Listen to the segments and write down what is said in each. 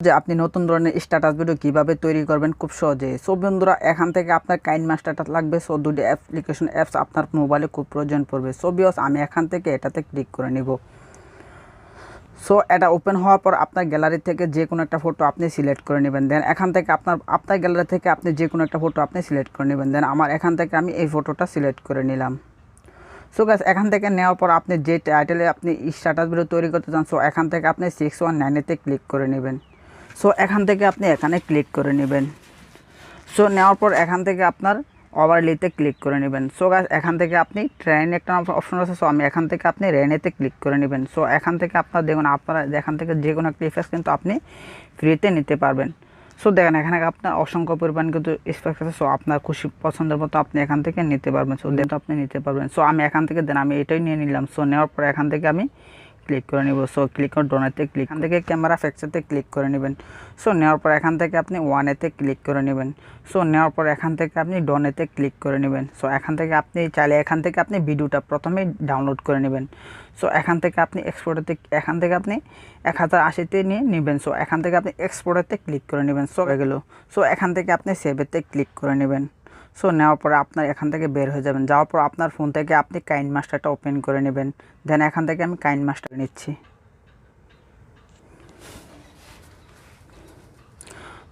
যে আপনি নতুন ধরনের স্ট্যাটাস ভিডিও কীভাবে তৈরি করবেন খুব সহজে। সো বন্ধুরা, এখান থেকে আপনার কাইনমাস্টারটা লাগবে। সো দুটি অ্যাপ্লিকেশন অ্যাপস আপনার মোবাইলে খুব প্রয়োজন পড়বে। সো ভিউয়ার্স, আমি এখান থেকে এটাতে ক্লিক করে নিব। সো এটা ওপেন হওয়ার পর আপনার গ্যালারি থেকে যে কোনো একটা ফটো আপনি সিলেক্ট করে নেবেন। দেন এখান থেকে আপনার গ্যালারি থেকে আপনি যে কোনো একটা ফটো আপনি সিলেক্ট করে নেবেন। দেন আমার এখান থেকে আমি এই ফটোটা সিলেক্ট করে নিলাম। সো গাইস, এখান থেকে নেওয়ার পর আপনি যে টাইটেলে আপনি স্ট্যাটাস ভিডিও তৈরি করতে চান, সো এখান থেকে আপনি 619-তে ক্লিক করে নেবেন। সো এখান থেকে আপনি এখানে ক্লিক করে নেবেন। সো নেওয়ার পর এখান থেকে আপনার ওভারলেতে ক্লিক করে নেবেন। সো গাইস, এখান থেকে আপনি ট্রেন একটা অপশন আছে। সো আমি এখান থেকে আপনি রেনেতে ক্লিক করে নেবেন। সো এখান থেকে আপনার দেখুন, আপনারা এখান থেকে যে কোনো একটা ইফেক্ট কিন্তু আপনি ফ্রিতে নিতে পারবেন। সো দেখেন, এখানে আপনার অসংখ্য পরিমাণ কিন্তু ইফেক্ট আছে। সো আপনার খুশি পছন্দের মতো আপনি এখান থেকে নিতে পারবেন। সো দেন আপনি নিতে পারবেন। সো আমি এখান থেকে আমি এটাই নিয়ে নিলাম। সো নেওয়ার পর এখান থেকে আমি ক্লিক করে নেব। সো ক্লিক করে ডোনেতে ক্লিক, এখান থেকে ক্যামেরা ফ্যাক্টরতে ক্লিক করে নেবেন। সো নেওয়ার পর এখান থেকে আপনি ওয়ানেতে ক্লিক করে নেবেন। সো নেওয়ার পর এখান থেকে আপনি ডনেতে ক্লিক করে নেবেন। সো এখান থেকে আপনি চাইলে এখান থেকে আপনি ভিডিওটা প্রথমে ডাউনলোড করে নেবেন। সো এখান থেকে আপনি এক্সপোর্টেতে, এখান থেকে আপনি 1080-তে নিয়ে নেবেন। সো এখান থেকে আপনি এক্সপোর্টেতে ক্লিক করে নেবেন। সো হয়ে গেল। সো এখান থেকে আপনি সেভেতে ক্লিক করে নেবেন। সো নেওয়ার পরে আপনার এখান থেকে বের হয়ে যাবেন। যাওয়ার পর আপনার ফোন থেকে আপনি কাইনমাস্টারটা ওপেন করে নেবেন। দেন এখান থেকে আমি কাইনমাস্টার নিচ্ছি।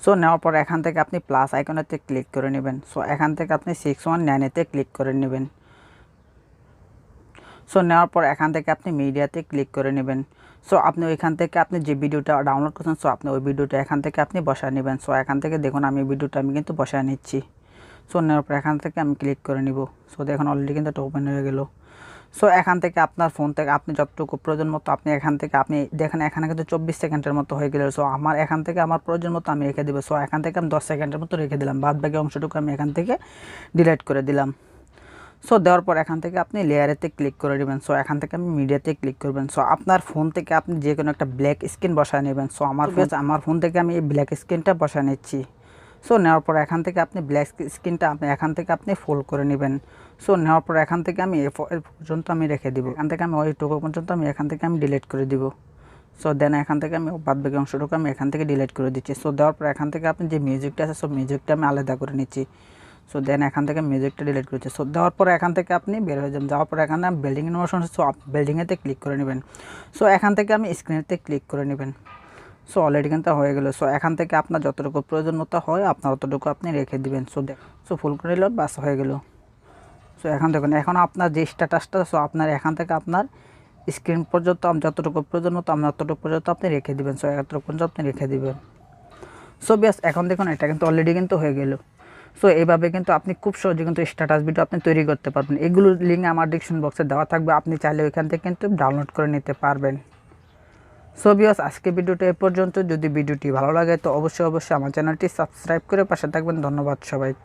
সো নেওয়ার পর এখান থেকে আপনি প্লাস আইকনেতে ক্লিক করে নেবেন। সো এখান থেকে আপনি 619-তে ক্লিক করে নেবেন। সো নেওয়ার পর এখান থেকে আপনি মিডিয়াতে ক্লিক করে নেবেন। সো আপনি ওইখান থেকে আপনি যে ভিডিওটা ডাউনলোড করছেন, সো আপনি ওই ভিডিওটা এখান থেকে আপনি বসায় নেবেন। সো এখান থেকে দেখুন, আমি ভিডিওটা কিন্তু বসায় নিচ্ছি। সো নেওয়ার পর এখান থেকে আমি ক্লিক করে নিব। সো দেখুন, অলরেডি কিন্তু এটা ওপেন হয়ে গেল। সো এখান থেকে আপনার ফোন থেকে আপনি যতটুকু প্রয়োজন মতো আপনি এখান থেকে আপনি দেখেন, এখানে কিন্তু 24 সেকেন্ডের মতো হয়ে গেল। সো আমার এখান থেকে আমার প্রয়োজন মতো আমি রেখে দেবো। সো এখান থেকে আমি 10 সেকেন্ডের মতো রেখে দিলাম। বাদ বাকি অংশটুকু আমি এখান থেকে ডিলিট করে দিলাম। সো দেওয়ার পর এখান থেকে আপনি লেয়ারেতে ক্লিক করে নেবেন। সো এখান থেকে আমি মিডিয়াতে ক্লিক করবেন। সো আপনার ফোন থেকে আপনি যে কোনো একটা ব্ল্যাক স্ক্রিন বসায় নেবেন। সো আমার ফোন থেকে আমি এই ব্ল্যাক স্ক্রিনটা বসায় নিচ্ছি। সো নেওয়ার পর এখান থেকে আপনি ব্ল্যাক স্ক্রিনটা আপনি এখান থেকে আপনি ফুল করে নেবেন। সো নেওয়ার পর এখান থেকে আমি এর পর্যন্ত আমি রেখে দিব। এখান থেকে আমি ওইটুকু পর্যন্ত আমি এখান থেকে আমি ডিলিট করে দিব। সো দেন এখান থেকে আমি বাদ বাকি অংশটুকু আমি এখান থেকে ডিলিট করে দিচ্ছি। সো দেওয়ার পর এখান থেকে আপনি যে মিউজিকটা আছে, সো মিউজিকটা আমি আলাদা করে নিচ্ছি। সো দেন এখান থেকে মিউজিকটা ডিলিট করেছি। সো দেওয়ার পর এখান থেকে আপনি বের হয়ে যাবেন। যাওয়ার পর এখানে বিল্ডিং ইনফরমেশন, সো বিল্ডিংয়েতে ক্লিক করে নেবেন। সো এখান থেকে আমি স্ক্রিনেতে ক্লিক করে নেবেন। সো অলরেডি কিন্তু হয়ে গেল। সো এখান থেকে আপনার যতটুকু প্রয়োজন মতো হয় আপনার অতটুকু আপনি রেখে দিবেন। সো ফুল করে নিল, বাস হয়ে গেল। সো এখন দেখুন, এখন আপনার যে স্ট্যাটাসটা, সো আপনার এখান থেকে আপনার স্ক্রিন পর্যন্ত যতটুকু প্রয়োজন মতো আপনি অতটুকু পর্যন্ত আপনি রেখে দিবেন। সো এতটুকু পর্যন্ত আপনি রেখে দিবেন। সো ব্যাস, এখন দেখুন এটা কিন্তু অলরেডি কিন্তু হয়ে গেল। সো এইভাবে কিন্তু আপনি খুব সহজে কিন্তু স্ট্যাটাস ভিডিও আপনি তৈরি করতে পারবেন। এগুলোর লিঙ্ক আমার ডিসক্রিপশন বক্সে দেওয়া থাকবে, আপনি চাইলে ওইখান থেকে কিন্তু ডাউনলোড করে নিতে পারবেন। সো ভিউয়ার্স, আজকে ভিডিওটা এ পর্যন্ত। যদি ভিডিওটি ভালো লাগে তো অবশ্যই আমার চ্যানেলটি সাবস্ক্রাইব করে পাশে থাকবেন। ধন্যবাদ সবাইকে।